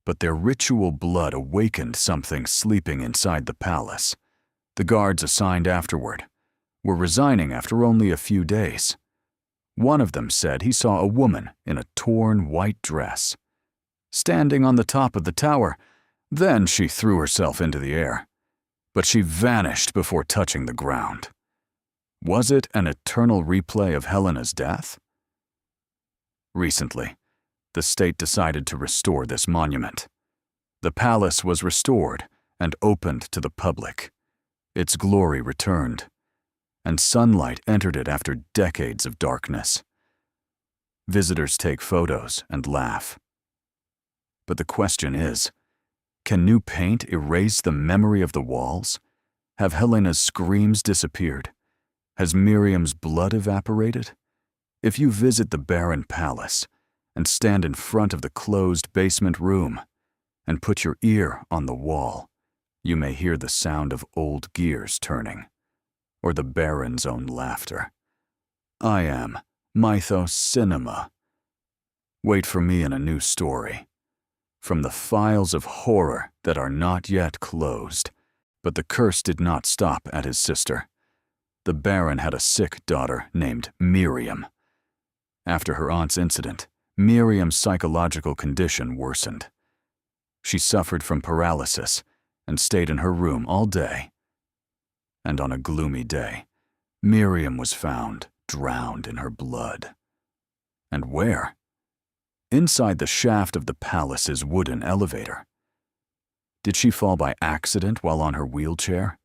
But their ritual blood awakened something sleeping inside the palace. The guards assigned afterward were resigning after only a few days. One of them said he saw a woman in a torn white dress, standing on the top of the tower. Then she threw herself into the air, but she vanished before touching the ground. Was it an eternal replay of Helena's death? Recently, the state decided to restore this monument. The palace was restored and opened to the public. Its glory returned, and sunlight entered it after decades of darkness. Visitors take photos and laugh. But the question is, can new paint erase the memory of the walls? Have Helena's screams disappeared? Has Miriam's blood evaporated? If you visit the barren palace and stand in front of the closed basement room and put your ear on the wall, you may hear the sound of old gears turning, or the Baron's own laughter. I am Mythos Cinema. Wait for me in a new story. From the files of horror that are not yet closed. But the curse did not stop at his sister. The Baron had a sick daughter named Miriam. After her aunt's incident, Miriam's psychological condition worsened. She suffered from paralysis and stayed in her room all day. And on a gloomy day, Miriam was found drowned in her blood. And where? Inside the shaft of the palace's wooden elevator. Did she fall by accident while on her wheelchair?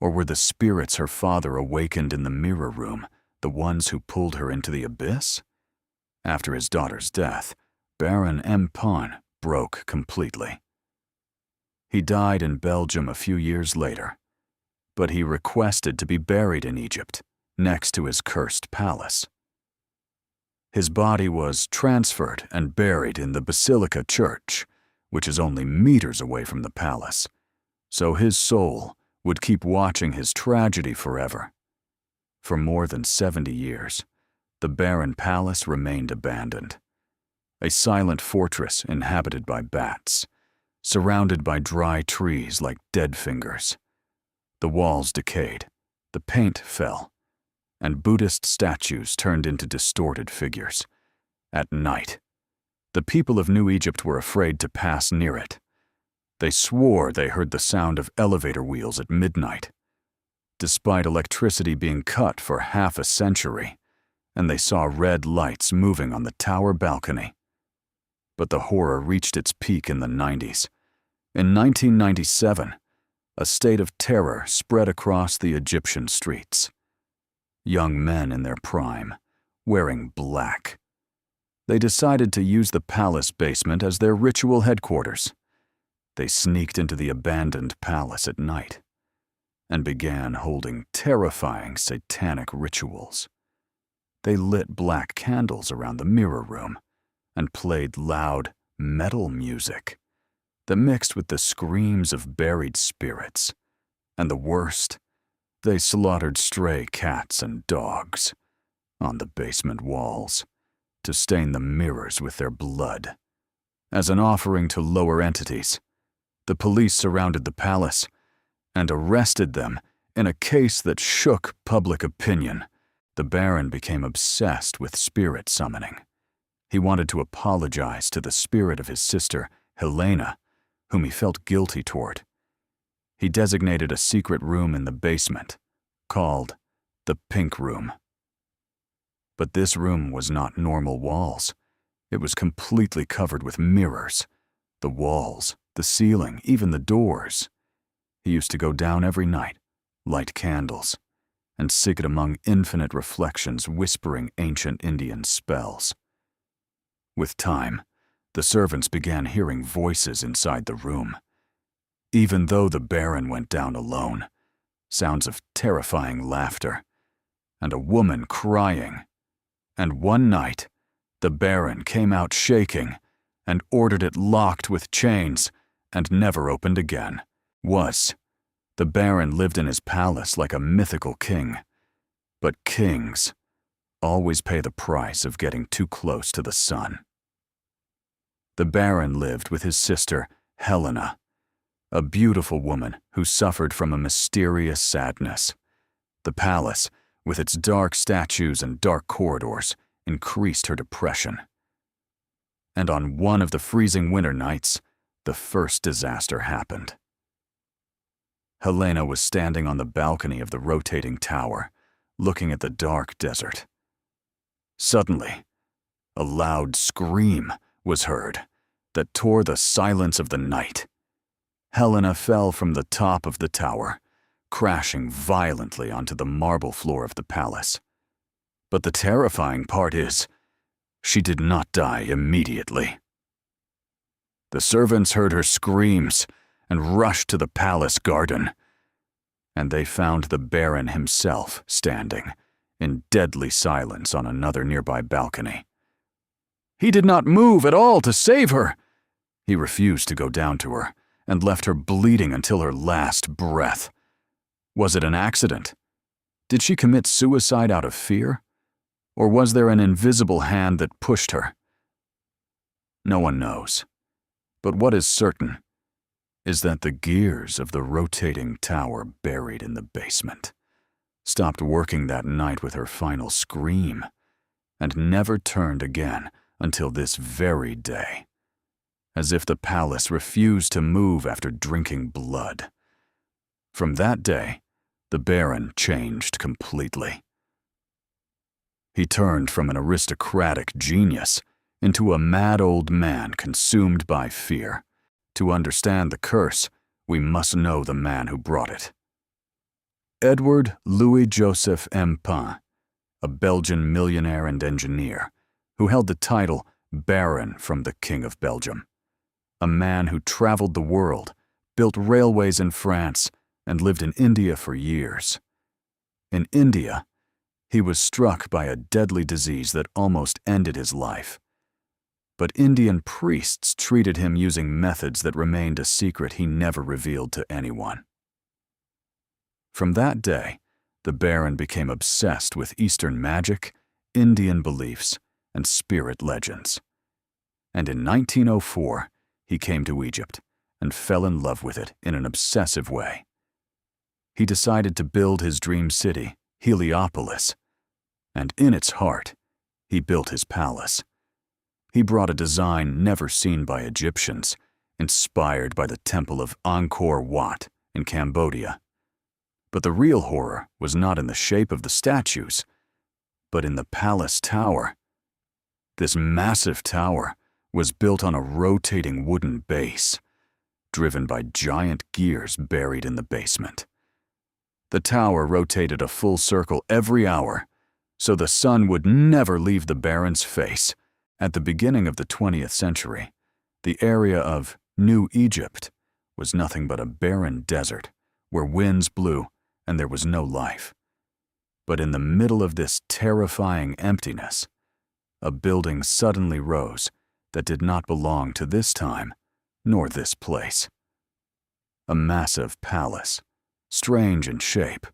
Or were the spirits her father awakened in the mirror room the ones who pulled her into the abyss? After his daughter's death, Baron M. Pon broke completely. He died in Belgium a few years later, but he requested to be buried in Egypt, next to his cursed palace. His body was transferred and buried in the Basilica Church, which is only meters away from the palace, so his soul would keep watching his tragedy forever. For more than 70 years, the barren palace remained abandoned, a silent fortress inhabited by bats, surrounded by dry trees like dead fingers. The walls decayed, the paint fell, and Buddhist statues turned into distorted figures. At night, the people of New Egypt were afraid to pass near it. They swore they heard the sound of elevator wheels at midnight, despite electricity being cut for half a century, and they saw red lights moving on the tower balcony. But the horror reached its peak in the 90s. In 1997, a state of terror spread across the Egyptian streets. Young men in their prime, wearing black. They decided to use the palace basement as their ritual headquarters. They sneaked into the abandoned palace at night and began holding terrifying satanic rituals. They lit black candles around the mirror room and played loud metal music that mixed with the screams of buried spirits. And the worst, they slaughtered stray cats and dogs on the basement walls to stain the mirrors with their blood. As an offering to lower entities, the police surrounded the palace and arrested them in a case that shook public opinion. The Baron became obsessed with spirit summoning. He wanted to apologize to the spirit of his sister, Helena, whom he felt guilty toward. He designated a secret room in the basement, called the Pink Room. But this room was not normal walls. It was completely covered with mirrors. The walls, the ceiling, even the doors. He used to go down every night, light candles, and sit among infinite reflections whispering ancient Indian spells. With time, the servants began hearing voices inside the room. Even though the Baron went down alone, sounds of terrifying laughter, and a woman crying. And one night, the Baron came out shaking and ordered it locked with chains and never opened again. The Baron lived in his palace like a mythical king. But kings always pay the price of getting too close to the sun. The Baron lived with his sister, Helena, a beautiful woman who suffered from a mysterious sadness. The palace, with its dark statues and dark corridors, increased her depression. And on one of the freezing winter nights, the first disaster happened. Helena was standing on the balcony of the rotating tower, looking at the dark desert. Suddenly, a loud scream was heard that tore the silence of the night. Helena fell from the top of the tower, crashing violently onto the marble floor of the palace. But the terrifying part is, she did not die immediately. The servants heard her screams and rushed to the palace garden, and they found the Baron himself standing in deadly silence on another nearby balcony. He did not move at all to save her. He refused to go down to her and left her bleeding until her last breath. Was it an accident? Did she commit suicide out of fear? Or was there an invisible hand that pushed her? No one knows. But what is certain is that the gears of the rotating tower buried in the basement stopped working that night with her final scream, and never turned again until this very day, as if the palace refused to move after drinking blood. From that day, the Baron changed completely. He turned from an aristocratic genius into a mad old man consumed by fear. To understand the curse, we must know the man who brought it. Edward Louis-Joseph Empin, a Belgian millionaire and engineer, who held the title Baron from the King of Belgium. A man who traveled the world, built railways in France, and lived in India for years. In India, he was struck by a deadly disease that almost ended his life. But Indian priests treated him using methods that remained a secret he never revealed to anyone. From that day, the Baron became obsessed with Eastern magic, Indian beliefs, and spirit legends. And in 1904, he came to Egypt and fell in love with it in an obsessive way. He decided to build his dream city, Heliopolis, and in its heart, he built his palace. He brought a design never seen by Egyptians, inspired by the temple of Angkor Wat in Cambodia. But the real horror was not in the shape of the statues, but in the palace tower. This massive tower was built on a rotating wooden base, driven by giant gears buried in the basement. The tower rotated a full circle every hour, so the sun would never leave the Baron's face. At the beginning of the 20th century, the area of New Egypt was nothing but a barren desert where winds blew and there was no life. But in the middle of this terrifying emptiness, a building suddenly rose that did not belong to this time nor this place. A massive palace, strange in shape,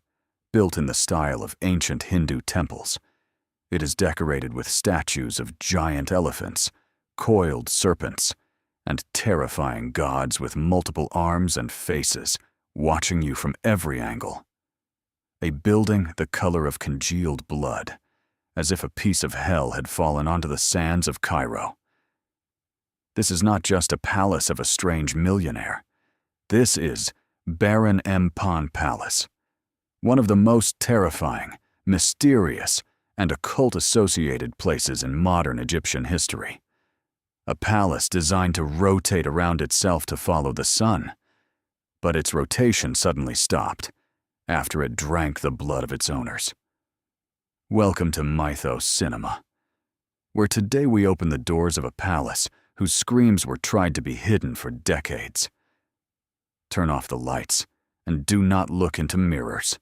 built in the style of ancient Hindu temples. It is decorated with statues of giant elephants, coiled serpents, and terrifying gods with multiple arms and faces watching you from every angle. A building the color of congealed blood, as if a piece of hell had fallen onto the sands of Cairo. This is not just a palace of a strange millionaire. This is Baron Empin Palace, one of the most terrifying, mysterious, and occult-associated places in modern Egyptian history. A palace designed to rotate around itself to follow the sun, but its rotation suddenly stopped after it drank the blood of its owners. Welcome to Mythos Cinema, where today we open the doors of a palace whose screams were tried to be hidden for decades. Turn off the lights and do not look into mirrors.